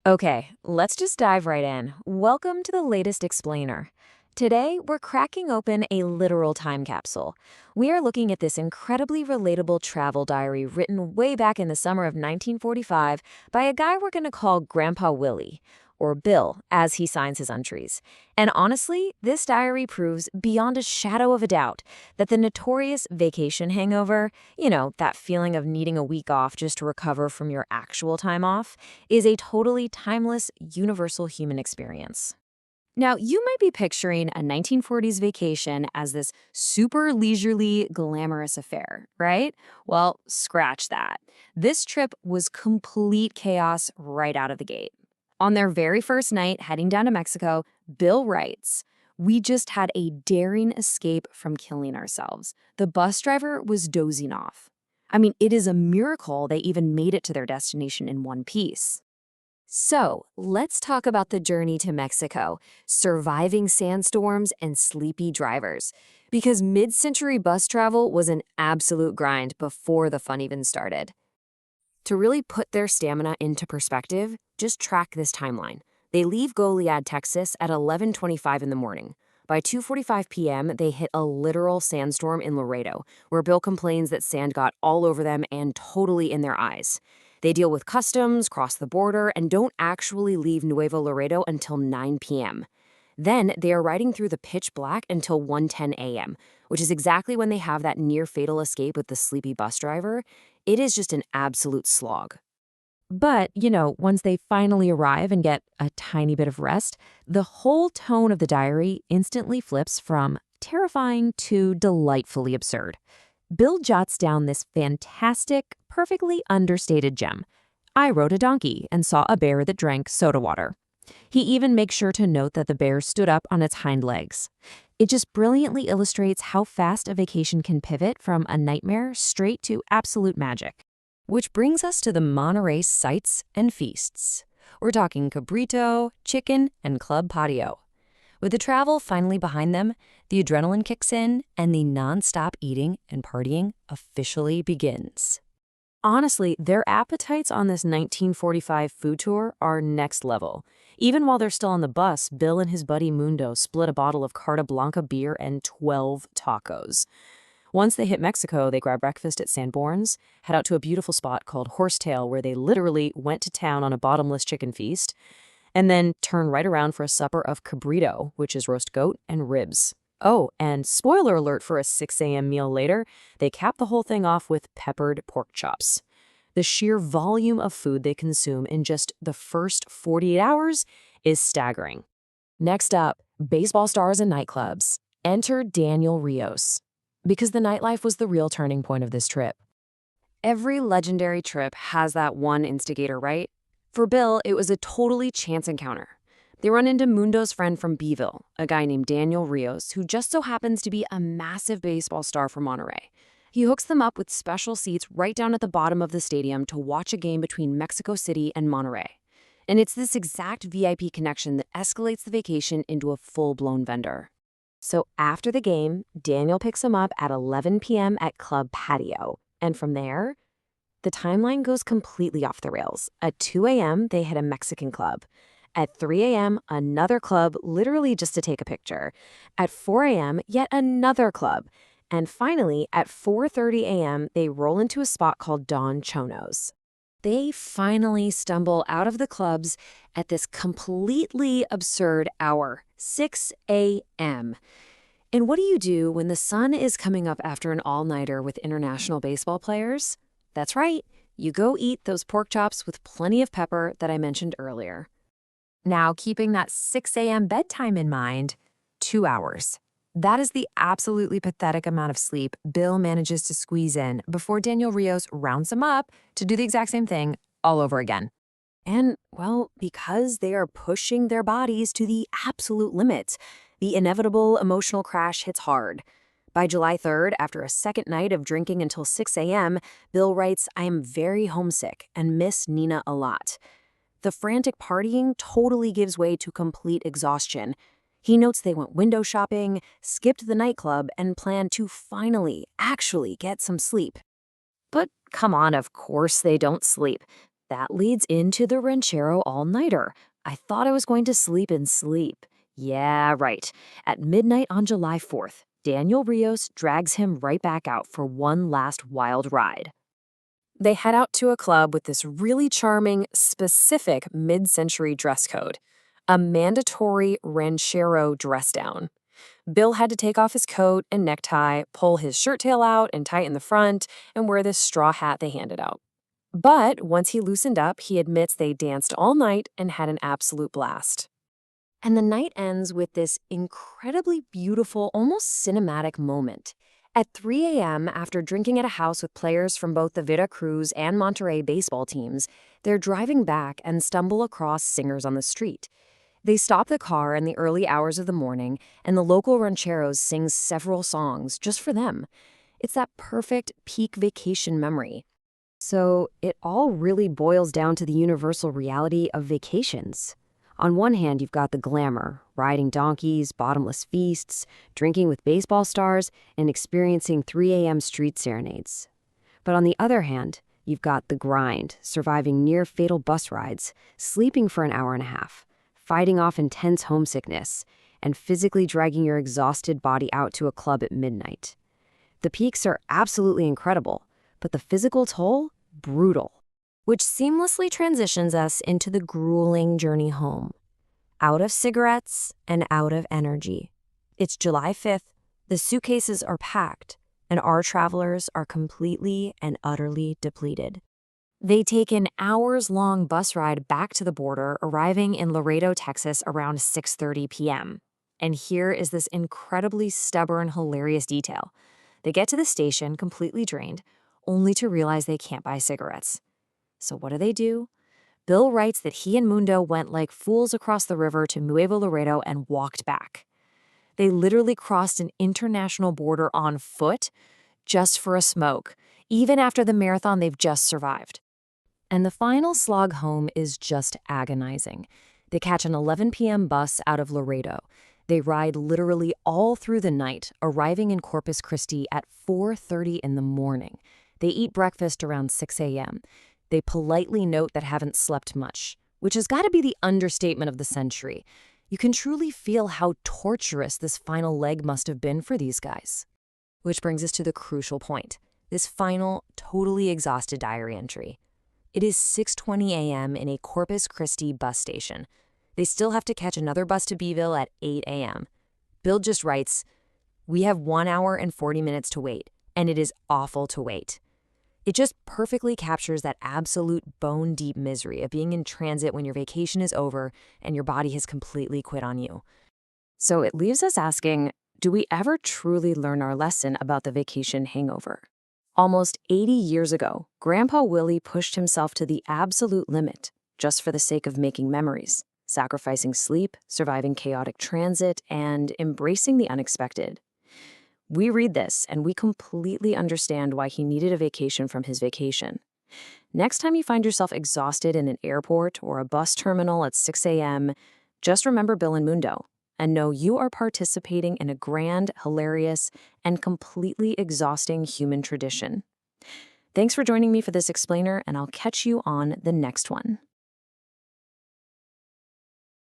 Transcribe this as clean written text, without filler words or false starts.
Okay, let's just dive right in. Welcome to the latest explainer. Today, we're cracking open a literal time capsule. We are looking at this incredibly relatable travel diary written way back in the summer of 1945 by a guy we're going to call Grandpa Willie, or Bill, as he signs his entries. And honestly, this diary proves beyond a shadow of a doubt that the notorious vacation hangover, that feeling of needing a week off just to recover from your actual time off, is a totally timeless, universal human experience. Now, you might be picturing a 1940s vacation as this super leisurely, glamorous affair, right? Well, scratch that. This trip was complete chaos right out of the gate. On their very first night heading down to Mexico, Bill writes, "We just had a daring escape from killing ourselves. The bus driver was dozing off. I mean, it is a miracle they even made it to their destination in one piece." So, let's talk about the journey to Mexico, surviving sandstorms and sleepy drivers. Because mid-century bus travel was an absolute grind before the fun even started. To really put their stamina into perspective, just track this timeline. They leave Goliad, Texas at 11:25 in the morning. By 2:45 p.m., they hit a literal sandstorm in Laredo, where Bill complains that sand got all over them and totally in their eyes. They deal with customs, cross the border, and don't actually leave Nuevo Laredo until 9 p.m. Then they are riding through the pitch black until 1:10 a.m., which is exactly when they have that near-fatal escape with the sleepy bus driver. It is just an absolute slog. But, once they finally arrive and get a tiny bit of rest, the whole tone of the diary instantly flips from terrifying to delightfully absurd. Bill jots down this fantastic, perfectly understated gem. "I rode a donkey and saw a bear that drank soda water." He even makes sure to note that the bear stood up on its hind legs. It just brilliantly illustrates how fast a vacation can pivot from a nightmare straight to absolute magic. Which brings us to the Monterey sights and feasts. We're talking cabrito, chicken, and club patio. With the travel finally behind them, the adrenaline kicks in and the nonstop eating and partying officially begins. Honestly, their appetites on this 1945 food tour are next level. Even while they're still on the bus, Bill and his buddy Mundo split a bottle of Carta Blanca beer and 12 tacos. Once they hit Mexico, they grab breakfast at Sanborn's, head out to a beautiful spot called Horsetail where they literally went to town on a bottomless chicken feast, and then turn right around for a supper of cabrito, which is roast goat and ribs. Oh, and spoiler alert for a 6 a.m. meal later, they cap the whole thing off with peppered pork chops. The sheer volume of food they consume in just the first 48 hours is staggering. Next up, baseball stars and nightclubs. Enter Daniel Rios. Because the nightlife was the real turning point of this trip. Every legendary trip has that one instigator, right? For Bill, it was a totally chance encounter. They run into Mundo's friend from Beeville, a guy named Daniel Rios, who just so happens to be a massive baseball star from Monterey. He hooks them up with special seats right down at the bottom of the stadium to watch a game between Mexico City and Monterey. And it's this exact VIP connection that escalates the vacation into a full-blown vendor. So after the game, Daniel picks him up at 11 p.m. at Club Patio. And from there, the timeline goes completely off the rails. At 2 a.m., they hit a Mexican club. At 3 a.m., another club, literally just to take a picture. At 4 a.m., yet another club. And finally, at 4:30 a.m., they roll into a spot called Don Chono's. They finally stumble out of the clubs at this completely absurd hour, 6 a.m. And what do you do when the sun is coming up after an all-nighter with international baseball players? That's right, you go eat those pork chops with plenty of pepper that I mentioned earlier. Now, keeping that 6 a.m. bedtime in mind, 2 hours. That is the absolutely pathetic amount of sleep Bill manages to squeeze in before Daniel Rios rounds him up to do the exact same thing all over again. And, well, because they are pushing their bodies to the absolute limits, the inevitable emotional crash hits hard. By July 3rd, after a second night of drinking until 6 a.m., Bill writes, "I am very homesick and miss Nina a lot." The frantic partying totally gives way to complete exhaustion. He notes they went window shopping, skipped the nightclub, and planned to finally, actually get some sleep. But come on, of course they don't sleep. That leads into the ranchero all-nighter. I thought I was going to sleep in sleep. Yeah, right. At midnight on July 4th, Daniel Rios drags him right back out for one last wild ride. They head out to a club with this really charming, specific mid-century dress code, a mandatory ranchero dress down. Bill had to take off his coat and necktie, pull his shirt tail out and tighten the front, and wear this straw hat they handed out. But once he loosened up, he admits they danced all night and had an absolute blast. And the night ends with this incredibly beautiful, almost cinematic moment. At 3 a.m., after drinking at a house with players from both the Veracruz and Monterrey baseball teams, they're driving back and stumble across singers on the street. They stop the car in the early hours of the morning, and the local rancheros sing several songs just for them. It's that perfect peak vacation memory. So it all really boils down to the universal reality of vacations. On one hand, you've got the glamour, riding donkeys, bottomless feasts, drinking with baseball stars, and experiencing 3 a.m. street serenades. But on the other hand, you've got the grind, surviving near-fatal bus rides, sleeping for an hour and a half, fighting off intense homesickness, and physically dragging your exhausted body out to a club at midnight. The peaks are absolutely incredible, but the physical toll, brutal. Which seamlessly transitions us into the grueling journey home. Out of cigarettes and out of energy. It's July 5th, the suitcases are packed, and our travelers are completely and utterly depleted. They take an hours-long bus ride back to the border, arriving in Laredo, Texas around 6:30 p.m. And here is this incredibly stubborn, hilarious detail. They get to the station completely drained, only to realize they can't buy cigarettes. So what do? Bill writes that he and Mundo went like fools across the river to Nuevo Laredo and walked back. They literally crossed an international border on foot just for a smoke, even after the marathon they've just survived. And the final slog home is just agonizing. They catch an 11 p.m. bus out of Laredo. They ride literally all through the night, arriving in Corpus Christi at 4:30 in the morning. They eat breakfast around 6 a.m. They politely note that haven't slept much, which has got to be the understatement of the century. You can truly feel how torturous this final leg must have been for these guys. Which brings us to the crucial point, this final, totally exhausted diary entry. It is 6:20 a.m. in a Corpus Christi bus station. They still have to catch another bus to Beeville at 8 a.m. Bill just writes, "We have 1 hour and 40 minutes to wait, and it is awful to wait." It just perfectly captures that absolute bone-deep misery of being in transit when your vacation is over and your body has completely quit on you. So it leaves us asking, do we ever truly learn our lesson about the vacation hangover? Almost 80 years ago, Grandpa Willie pushed himself to the absolute limit just for the sake of making memories, sacrificing sleep, surviving chaotic transit, and embracing the unexpected. We read this, and we completely understand why he needed a vacation from his vacation. Next time you find yourself exhausted in an airport or a bus terminal at 6 a.m., just remember Bill and Mundo, and know you are participating in a grand, hilarious, and completely exhausting human tradition. Thanks for joining me for this explainer, and I'll catch you on the next one.